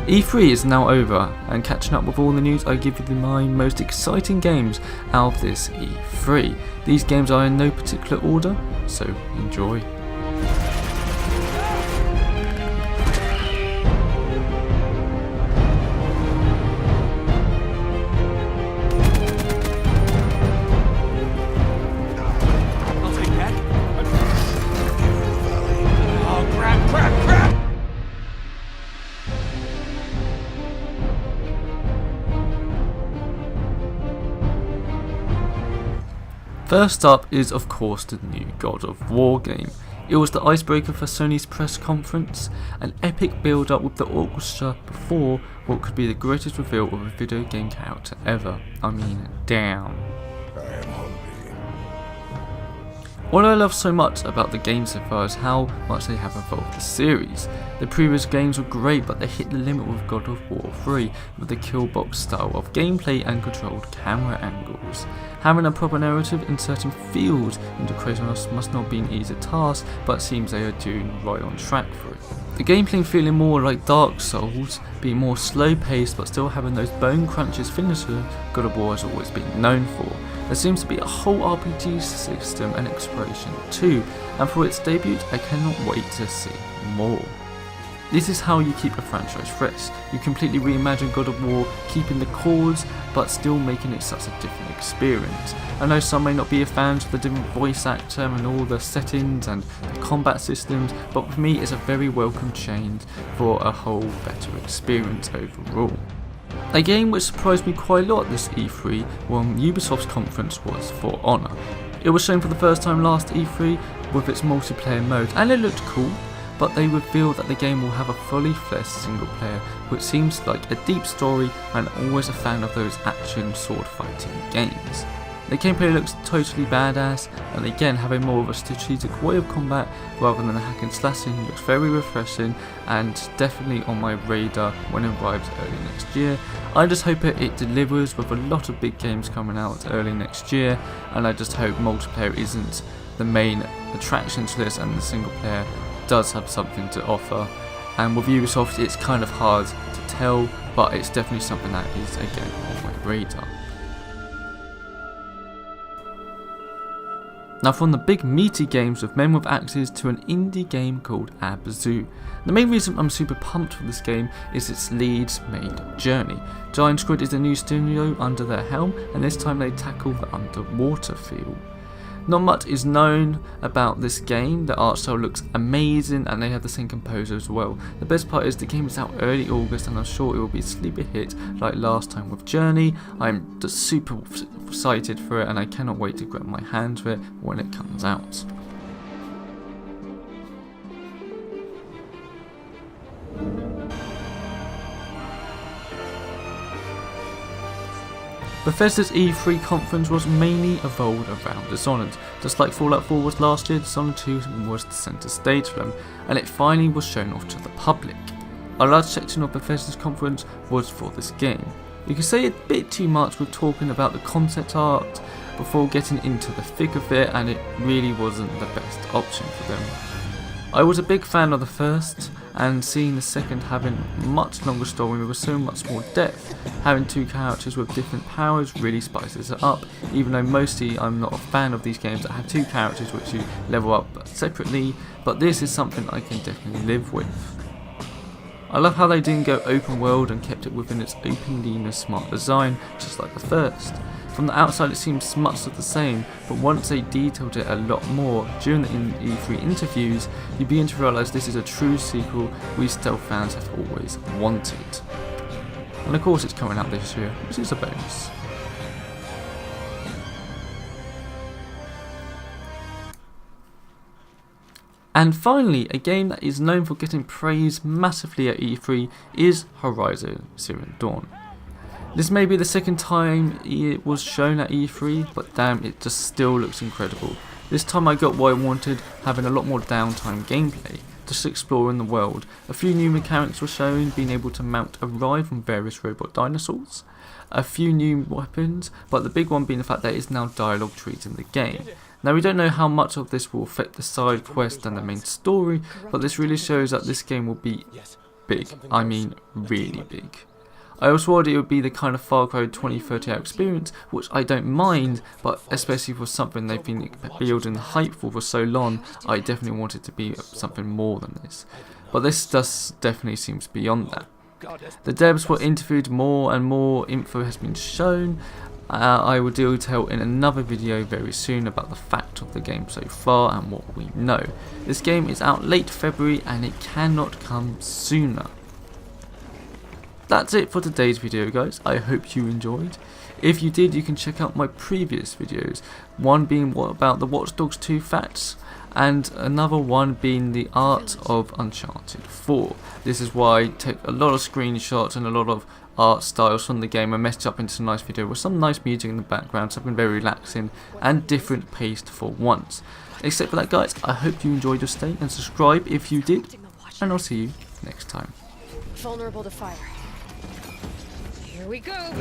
E3 is now over, and catching up with all the news, I give you my most exciting games out of this E3. These games are in no particular order, so enjoy. First up is of course the new God of War game. It was the icebreaker for Sony's press conference, an epic build up with the orchestra before what could be the greatest reveal of a video game character ever. I mean, damn. What I love so much about the game so far is how much they have evolved the series. The previous games were great, but they hit the limit with God of War 3 with the kill box style of gameplay and controlled camera angles. Having a proper narrative in certain fields into Kratos must not be an easy task, but it seems they are doing right on track for it. The gameplay feeling more like Dark Souls, being more slow paced but still having those bone crunches finisher God of War has always been known for. There seems to be a whole RPG system and exploration too, and for its debut I cannot wait to see more. This is how you keep a franchise fresh. You completely reimagine God of War, keeping the chords but still making it such a different experience. I know some may not be a fan of the different voice actor and all the settings and the combat systems, but for me it's a very welcome change for a whole better experience overall. A game which surprised me quite a lot this E3 when Ubisoft's conference was For Honor. It was shown for the first time last E3 with its multiplayer mode, and it looked cool, but they revealed that the game will have a fully fleshed single player, which seems like a deep story, and always a fan of those action sword fighting games. The gameplay looks totally badass, and again having more of a strategic way of combat rather than the hack and slashing looks very refreshing and definitely on my radar when it arrives early next year. I just hope it delivers with a lot of big games coming out early next year, and I just hope multiplayer isn't the main attraction to this and the single player does have something to offer. And with Ubisoft it's kind of hard to tell, but it's definitely something that is again on my radar. Now from the big meaty games with men with axes to an indie game called Abzu. The main reason I'm super pumped for this game is its Leeds made Journey. Giant Squid is the new studio under their helm, and this time they tackle the underwater feel. Not much is known about this game. The art style looks amazing and they have the same composer as well. The best part is the game is out early August and I'm sure it will be a sleeper hit like last time with Journey. I'm just super excited for it and I cannot wait to grab my hands with it when it comes out. Bethesda's E3 conference was mainly evolved around Dishonored. Just like Fallout 4 was last year, Dishonored 2 was the centre stage for them, and it finally was shown off to the public. A large section of Bethesda's conference was for this game. You can say a bit too much with talking about the concept art before getting into the thick of it, and it really wasn't the best option for them. I was a big fan of the first, and seeing the second having much longer story with so much more depth, having two characters with different powers really spices it up, even though mostly I'm not a fan of these games that have two characters which you level up separately, but this is something I can definitely live with. I love how they didn't go open world and kept it within its open, lean, smart design, just like the first. From the outside it seems much of the same, but once they detailed it a lot more during the E3 interviews, you begin to realise this is a true sequel we stealth fans have always wanted. And of course it's coming out this year, which is a bonus. And finally, a game that is known for getting praised massively at E3 is Horizon Zero Dawn. This may be the second time it was shown at E3, but damn, it just still looks incredible. This time I got what I wanted, having a lot more downtime gameplay, just exploring the world. A few new mechanics were shown, being able to mount a ride from various robot dinosaurs, a few new weapons, but the big one being the fact that it is now dialogue trees in the game. Now we don't know how much of this will affect the side quest and the main story, but this really shows that this game will be big. I mean really big. I also thought it would be the kind of Far Cry 2030 experience, which I don't mind, but especially for something they've been building hype for so long, I definitely want it to be something more than this. But this does definitely seems beyond that. The devs were interviewed more and more info has been shown. I will detail in another video very soon about the fact of the game so far and what we know. This game is out late February and it cannot come sooner. That's it for today's video, guys. I hope you enjoyed. If you did, you can check out my previous videos. One being about the Watch Dogs 2 facts, and another one being the art of Uncharted 4. This is why I take a lot of screenshots and a lot of art styles from the game and messed up into a nice video with some nice music in the background, something very relaxing and different paced for once. Except for that, guys, I hope you enjoyed your stay and subscribe if you did, and I'll see you next time. Vulnerable to fire. Here we go.